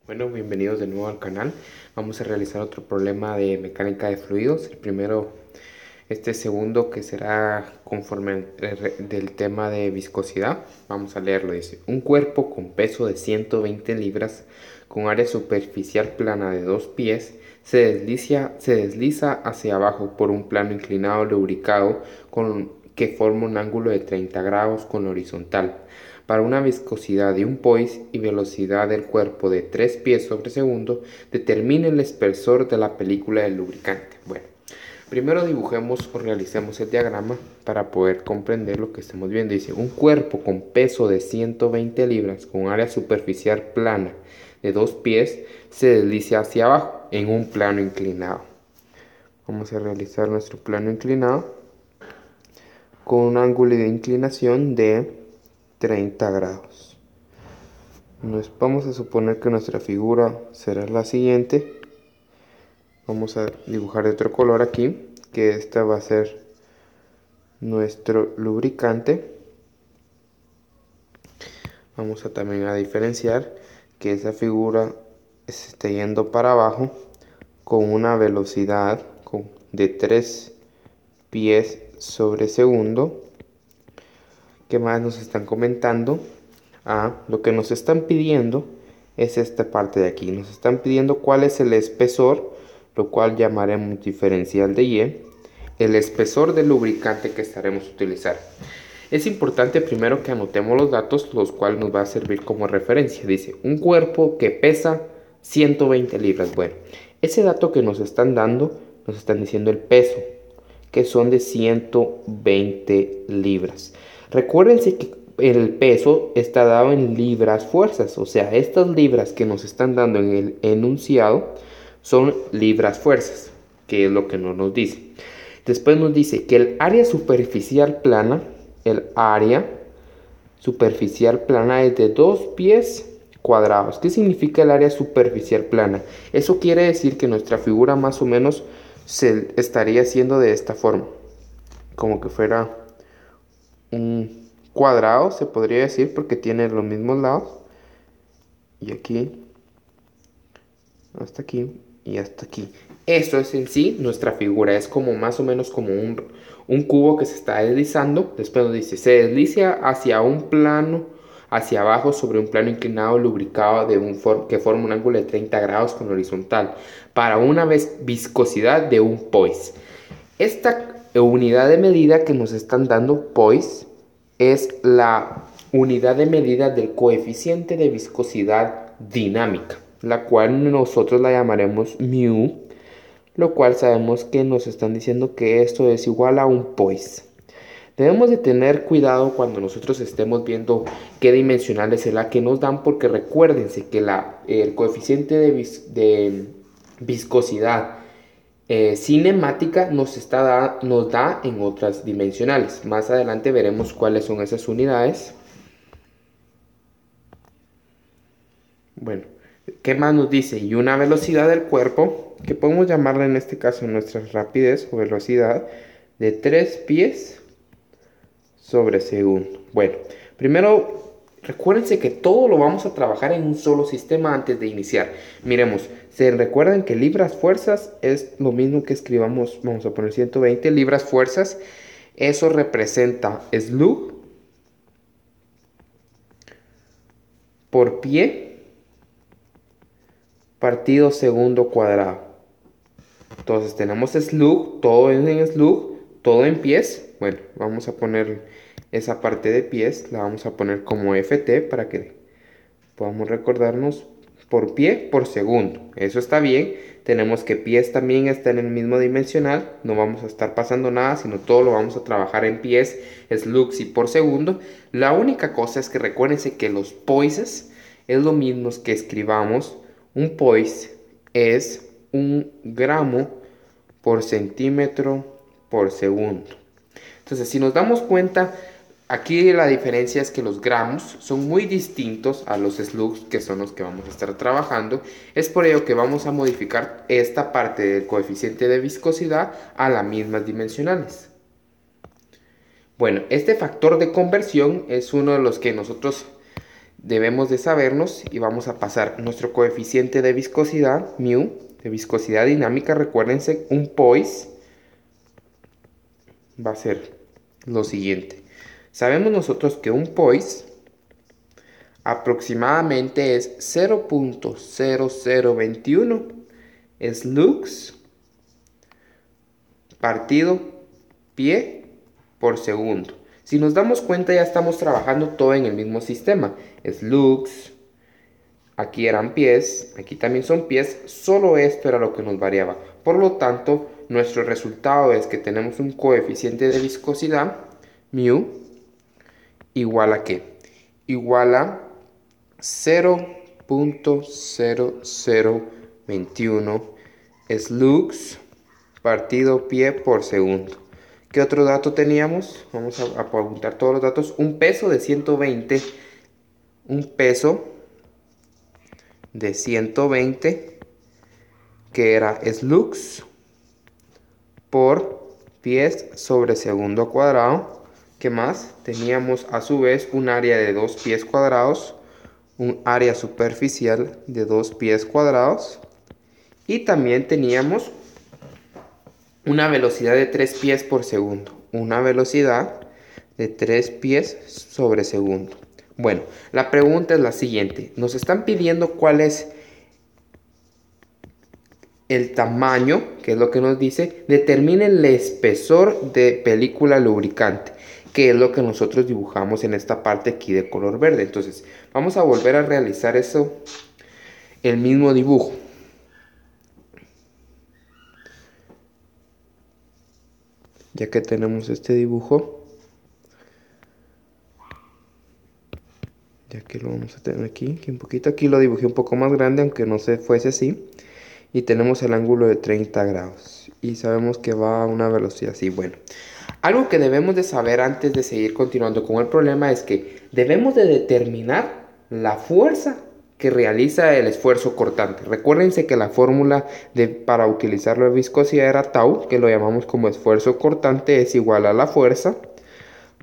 Bueno, bienvenidos de nuevo al canal. Vamos a realizar otro problema de mecánica de fluidos. El primero, este segundo que será conforme del tema de viscosidad. Vamos a leerlo. Dice, un cuerpo con peso de 120 libras con área superficial plana de 2 pies se desliza hacia abajo por un plano inclinado lubricado que forma un ángulo de 30 grados con la horizontal. Para una viscosidad de 1 poise y velocidad del cuerpo de 3 pies sobre segundo, determine el espesor de la película del lubricante. Bueno, primero dibujemos o realicemos el diagrama para poder comprender lo que estamos viendo. Dice, un cuerpo con peso de 120 libras con área superficial plana de 2 pies se desliza hacia abajo en un plano inclinado. Vamos a realizar nuestro plano inclinado con un ángulo de inclinación de 30 grados. Vamos a suponer que nuestra figura será la siguiente. Vamos a dibujar de otro color aquí, que esta va a ser nuestro lubricante. Vamos a también a diferenciar que esa figura se está yendo para abajo con una velocidad de 3 pies sobre segundo. ¿Qué más nos están comentando? Lo que nos están pidiendo es esta parte de aquí. Nos están pidiendo cuál es el espesor, lo cual llamaremos diferencial de Y, el espesor del lubricante que estaremos utilizando. Es importante primero que anotemos los datos, los cuales nos va a servir como referencia. Dice, un cuerpo que pesa 120 libras. Bueno, ese dato que nos están dando, nos están diciendo el peso, que son de 120 libras. Recuérdense que el peso está dado en libras fuerzas, o sea, estas libras que nos están dando en el enunciado son libras fuerzas, que es lo que nos dice. Después nos dice que el área superficial plana, es de 2 pies cuadrados. ¿Qué significa el área superficial plana? Eso quiere decir que nuestra figura más o menos se estaría haciendo de esta forma, como que fuera un cuadrado, se podría decir, porque tiene los mismos lados, y aquí hasta aquí y hasta aquí. Esto es en sí nuestra figura, es como más o menos como un cubo que se está deslizando. Después nos dice, se desliza hacia un plano, hacia abajo sobre un plano inclinado lubricado que forma un ángulo de 30 grados con horizontal para una viscosidad de 1 poise. Esta unidad de medida que nos están dando, poise, es la unidad de medida del coeficiente de viscosidad dinámica, la cual nosotros la llamaremos mu, lo cual sabemos que nos están diciendo que esto es igual a 1 poise. Debemos de tener cuidado cuando nosotros estemos viendo qué dimensionales es la que nos dan, porque recuérdense que el coeficiente de viscosidad cinemática nos da en otras dimensionales. Más adelante veremos cuáles son esas unidades. Bueno, ¿qué más nos dice? Y una velocidad del cuerpo, que podemos llamarla en este caso nuestra rapidez o velocidad, de 3 pies sobre segundo. Bueno, primero recuérdense que todo lo vamos a trabajar en un solo sistema antes de iniciar. Miremos, se recuerdan que libras fuerzas es lo mismo que escribamos, vamos a poner 120 libras fuerzas. Eso representa slug por pie partido segundo cuadrado. Entonces tenemos slug, todo en slug, todo en pies. Bueno, vamos a poner esa parte de pies, la vamos a poner como FT para que podamos recordarnos por pie por segundo. Eso está bien. Tenemos que pies también está en el mismo dimensional. No vamos a estar pasando nada, sino todo lo vamos a trabajar en pies, slugs y por segundo. La única cosa es que recuérdense que los poises es lo mismo que escribamos. Un poise es 1 gramo por centímetro por segundo. Entonces, si nos damos cuenta, aquí la diferencia es que los gramos son muy distintos a los slugs, que son los que vamos a estar trabajando. Es por ello que vamos a modificar esta parte del coeficiente de viscosidad a las mismas dimensionales. Bueno, este factor de conversión es uno de los que nosotros debemos de sabernos y vamos a pasar nuestro coeficiente de viscosidad, mu, de viscosidad dinámica. Recuérdense, un poise va a ser lo siguiente. Sabemos nosotros que un poise aproximadamente es 0.0021 slugs partido pie por segundo. Si nos damos cuenta, ya estamos trabajando todo en el mismo sistema. Slugs, aquí eran pies, aquí también son pies, solo esto era lo que nos variaba. Por lo tanto, nuestro resultado es que tenemos un coeficiente de viscosidad, mu, igual a ¿qué? Igual a 0.0021 slugs partido pie por segundo. ¿Qué otro dato teníamos? Vamos a apuntar todos los datos. Un peso de 120. Un peso de 120 que era slugs por pies sobre segundo cuadrado. ¿Qué más? Teníamos a su vez un área de 2 pies cuadrados, un área superficial de 2 pies cuadrados y también teníamos una velocidad de 3 pies por segundo. Una velocidad de 3 pies sobre segundo. Bueno, la pregunta es la siguiente. Nos están pidiendo cuál es el tamaño, que es lo que nos dice. Determine el espesor de película lubricante, que es lo que nosotros dibujamos en esta parte aquí de color verde. Entonces, vamos a volver a realizar eso, el mismo dibujo. Ya que tenemos este dibujo, ya que lo vamos a tener aquí un poquito, aquí lo dibujé un poco más grande, aunque no se fuese así, y tenemos el ángulo de 30 grados, y sabemos que va a una velocidad así. Bueno, algo que debemos de saber antes de seguir continuando con el problema es que debemos de determinar la fuerza que realiza el esfuerzo cortante. Recuérdense que la fórmula para utilizar la viscosidad era tau, que lo llamamos como esfuerzo cortante, es igual a la fuerza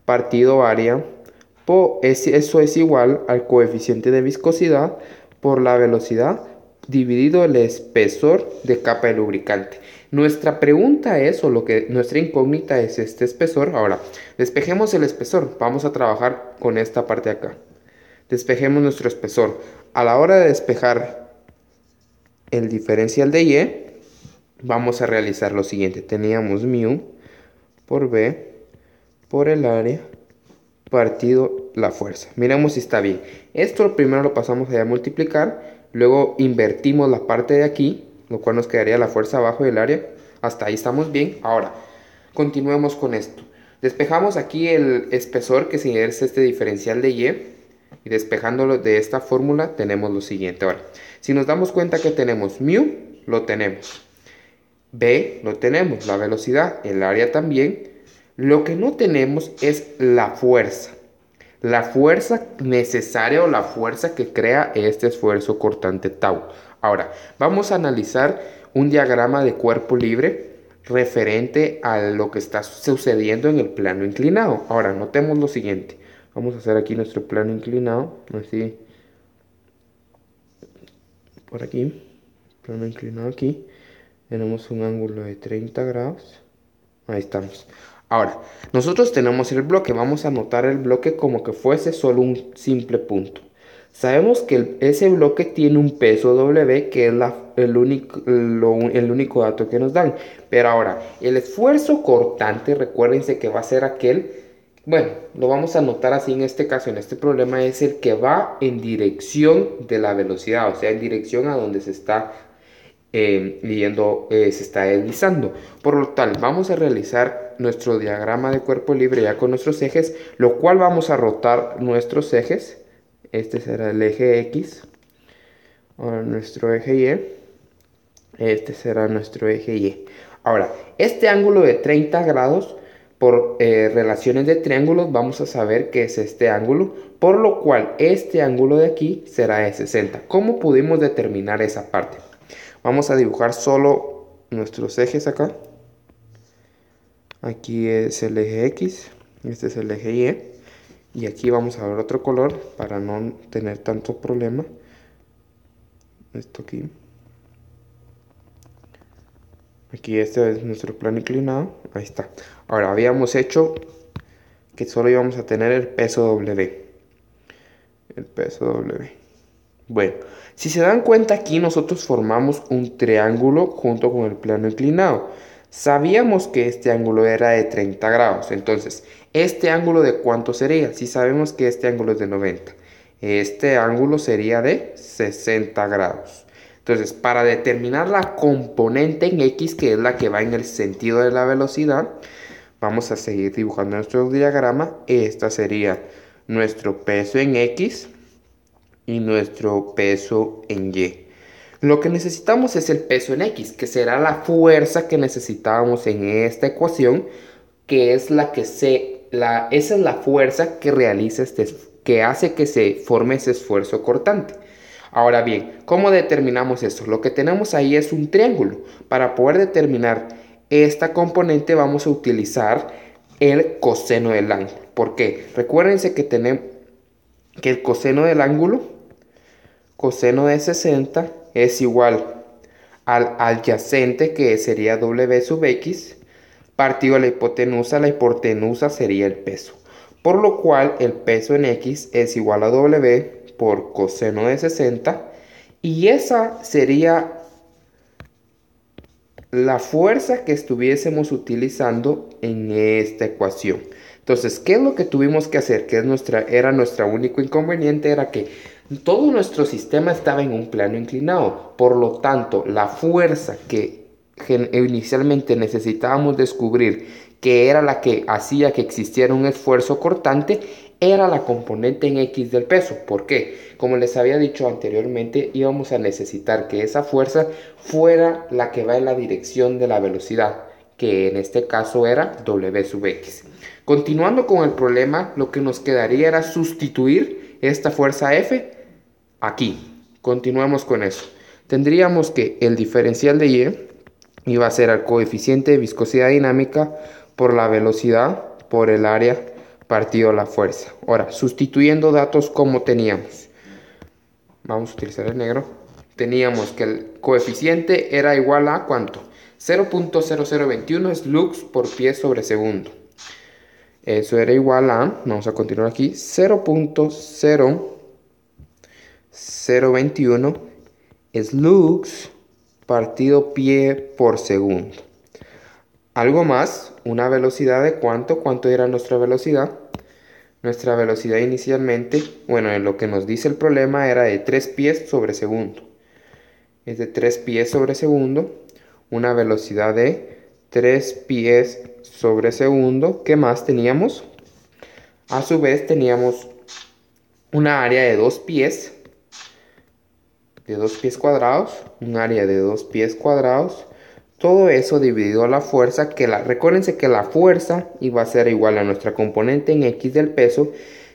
partido área, eso es igual al coeficiente de viscosidad por la velocidad dividido el espesor de capa de lubricante. Nuestra pregunta es, nuestra incógnita es este espesor. Ahora, despejemos el espesor. Vamos a trabajar con esta parte de acá. Despejemos nuestro espesor. A la hora de despejar el diferencial de Y, vamos a realizar lo siguiente. Teníamos mu por B por el área partido la fuerza. Miremos si está bien. Esto primero lo pasamos a multiplicar. Luego invertimos la parte de aquí, lo cual nos quedaría la fuerza abajo del área. Hasta ahí estamos bien. Ahora, continuemos con esto. Despejamos aquí el espesor que se es este diferencial de Y. Y despejándolo de esta fórmula tenemos lo siguiente. Ahora, si nos damos cuenta que tenemos mu, lo tenemos. B, lo tenemos. La velocidad, el área también. Lo que no tenemos es la fuerza. La fuerza necesaria o la fuerza que crea este esfuerzo cortante tau. Ahora, vamos a analizar un diagrama de cuerpo libre referente a lo que está sucediendo en el plano inclinado. Ahora, notemos lo siguiente. Vamos a hacer aquí nuestro plano inclinado, así, por aquí, plano inclinado aquí. Tenemos un ángulo de 30 grados. Ahí estamos. Ahora, nosotros tenemos el bloque. Vamos a anotar el bloque como que fuese solo un simple punto. Sabemos que ese bloque tiene un peso W, que es el único dato que nos dan. Pero ahora, el esfuerzo cortante, recuérdense que va a ser aquel, bueno, lo vamos a anotar así en este caso, en este problema, es el que va en dirección de la velocidad, o sea, en dirección a donde se está se está deslizando. Por lo tal, vamos a realizar nuestro diagrama de cuerpo libre ya con nuestros ejes, lo cual vamos a rotar nuestros ejes. Este será el eje X. Ahora nuestro eje Y. Este será nuestro eje Y. Ahora, este ángulo de 30 grados, por relaciones de triángulos, vamos a saber que es este ángulo, por lo cual este ángulo de aquí será de 60. ¿Cómo pudimos determinar esa parte? Vamos a dibujar solo nuestros ejes acá. Aquí es el eje X, este es el eje Y. Y aquí vamos a ver otro color para no tener tanto problema. Esto aquí. Aquí este es nuestro plano inclinado. Ahí está. Ahora habíamos hecho que solo íbamos a tener el peso W. El peso W. Bueno, si se dan cuenta aquí nosotros formamos un triángulo junto con el plano inclinado. Sabíamos que este ángulo era de 30 grados. Entonces, ¿este ángulo de cuánto sería? Si sabemos que este ángulo es de 90. Este ángulo sería de 60 grados. Entonces, para determinar la componente en X, que es la que va en el sentido de la velocidad, vamos a seguir dibujando nuestro diagrama. Esta sería nuestro peso en X y nuestro peso en Y. Lo que necesitamos es el peso en X, que será la fuerza que necesitábamos en esta ecuación, que es esa es la fuerza que realiza que hace que se forme ese esfuerzo cortante. Ahora bien, ¿cómo determinamos eso? Lo que tenemos ahí es un triángulo. Para poder determinar esta componente vamos a utilizar el coseno del ángulo. ¿Por qué? Recuérdense que tenemos que el coseno del ángulo, coseno de 60, es igual al adyacente, que sería W sub X, partido la hipotenusa sería el peso. Por lo cual el peso en X es igual a W por coseno de 60, y esa sería la fuerza que estuviésemos utilizando en esta ecuación. Entonces, ¿qué es lo que tuvimos que hacer? Que era nuestro único inconveniente, era que todo nuestro sistema estaba en un plano inclinado. Por lo tanto, la fuerza que inicialmente necesitábamos descubrir, que era la que hacía que existiera un esfuerzo cortante, era la componente en X del peso. ¿Por qué? Como les había dicho anteriormente, íbamos a necesitar que esa fuerza fuera la que va en la dirección de la velocidad, que en este caso era W sub X. Continuando con el problema, lo que nos quedaría era sustituir esta fuerza F aquí. Continuamos con eso. Tendríamos que el diferencial de Y iba a ser el coeficiente de viscosidad dinámica por la velocidad por el área partido la fuerza. Ahora, sustituyendo datos como teníamos. Vamos a utilizar el negro. Teníamos que el coeficiente era igual a ¿cuánto? 0.0021 slugs por pie sobre segundo. Eso era igual a, vamos a continuar aquí, 0.0021 slugs partido pie por segundo. Algo más, una velocidad de ¿cuánto era nuestra velocidad? Nuestra velocidad inicialmente, bueno, en lo que nos dice el problema era de 3 pies sobre segundo. Es de 3 pies sobre segundo, una velocidad de 3 pies sobre segundo. ¿Qué más teníamos? A su vez teníamos una área de 2 pies, cuadrados, un área de 2 pies cuadrados. Todo eso dividido a la fuerza, recuérdense que la fuerza iba a ser igual a nuestra componente en X del peso,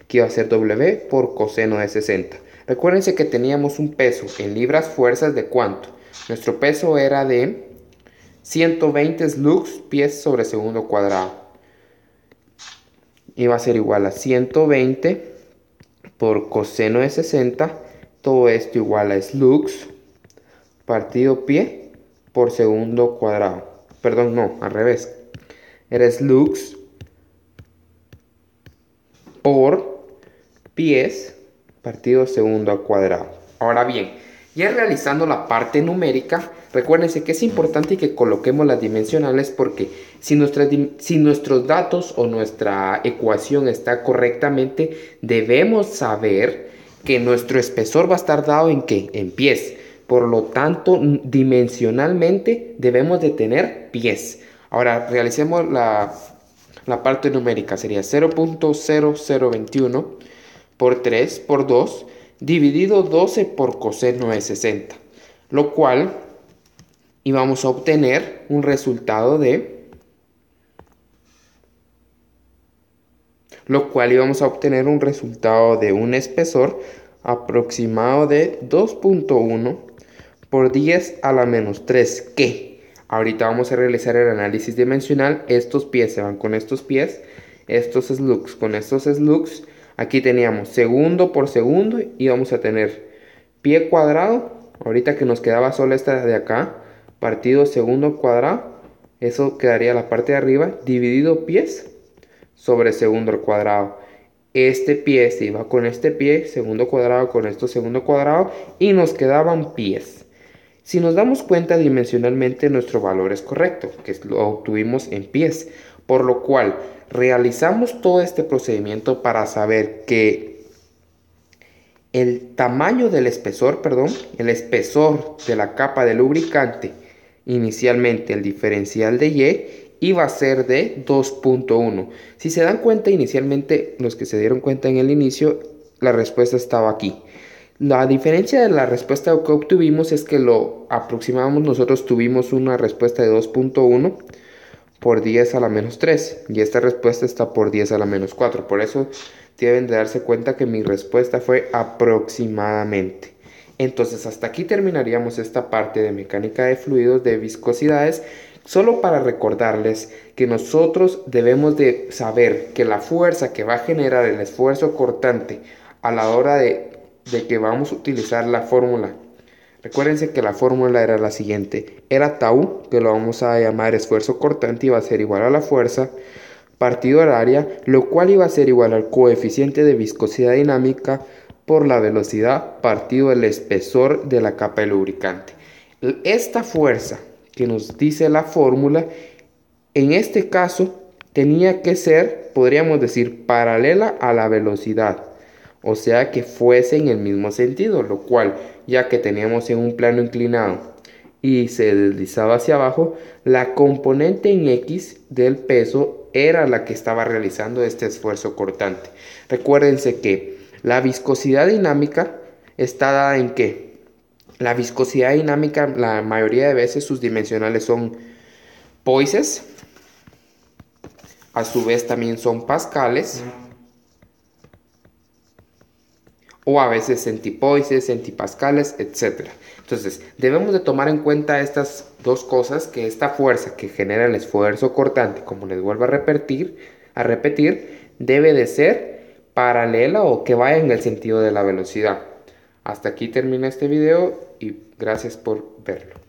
que iba a ser W por coseno de 60. Recuérdense que teníamos un peso en libras fuerzas de ¿cuánto? Nuestro peso era de 120 slugs pies sobre segundo cuadrado. Iba a ser igual a 120 por coseno de 60. Todo esto igual a slugs partido pie por segundo cuadrado. Perdón, no, al revés. Era slugs por pies partido segundo al cuadrado. Ahora bien, ya realizando la parte numérica, recuérdense que es importante que coloquemos las dimensionales, porque si nuestros datos o nuestra ecuación está correctamente, debemos saber que nuestro espesor va a estar dado en ¿qué? En pies. Por lo tanto, dimensionalmente debemos de tener pies. Ahora, realicemos la parte numérica. Sería 0.0021 por 3 por 2 dividido 12 por coseno de 60. Lo cual íbamos a obtener un resultado de... un espesor aproximado de 2.1 por 10 a la menos 3, que ahorita vamos a realizar el análisis dimensional. Estos pies se van con estos pies, estos slugs con estos slugs, Aquí teníamos segundo por segundo y vamos a tener pie cuadrado. Ahorita que nos quedaba solo esta de acá, partido segundo cuadrado. Eso quedaría la parte de arriba, dividido pies sobre segundo al cuadrado. Este pie se iba con este pie, segundo cuadrado con esto segundo cuadrado, y nos quedaban pies. Si nos damos cuenta dimensionalmente, nuestro valor es correcto, que lo obtuvimos en pies, por lo cual realizamos todo este procedimiento para saber que el tamaño del espesor, el espesor de la capa de lubricante, inicialmente el diferencial de Y, iba a ser de 2.1. Si se dan cuenta, inicialmente, los que se dieron cuenta en el inicio, la respuesta estaba aquí. La diferencia de la respuesta que obtuvimos es que lo aproximamos, nosotros tuvimos una respuesta de 2.1 por 10 a la menos 3 y esta respuesta está por 10 a la menos 4. Por eso deben de darse cuenta que mi respuesta fue aproximadamente. Entonces hasta aquí terminaríamos esta parte de mecánica de fluidos, de viscosidades, solo para recordarles que nosotros debemos de saber que la fuerza que va a generar el esfuerzo cortante a la hora de que vamos a utilizar la fórmula. Recuérdense que la fórmula era la siguiente. Era tau, que lo vamos a llamar esfuerzo cortante, iba a ser igual a la fuerza, partido al área, lo cual iba a ser igual al coeficiente de viscosidad dinámica por la velocidad partido el espesor de la capa de lubricante. Esta fuerza que nos dice la fórmula, en este caso, tenía que ser, podríamos decir, paralela a la velocidad. O sea que fuese en el mismo sentido, lo cual, ya que teníamos en un plano inclinado y se deslizaba hacia abajo, la componente en X del peso era la que estaba realizando este esfuerzo cortante. Recuérdense que la viscosidad dinámica está dada en ¿qué? La viscosidad dinámica, la mayoría de veces sus dimensionales son poises, a su vez también son pascales, o a veces centipoises, centipascales, etc. Entonces, debemos de tomar en cuenta estas dos cosas, que esta fuerza que genera el esfuerzo cortante, como les vuelvo a repetir, debe de ser paralela o que vaya en el sentido de la velocidad. Hasta aquí termina este video y gracias por verlo.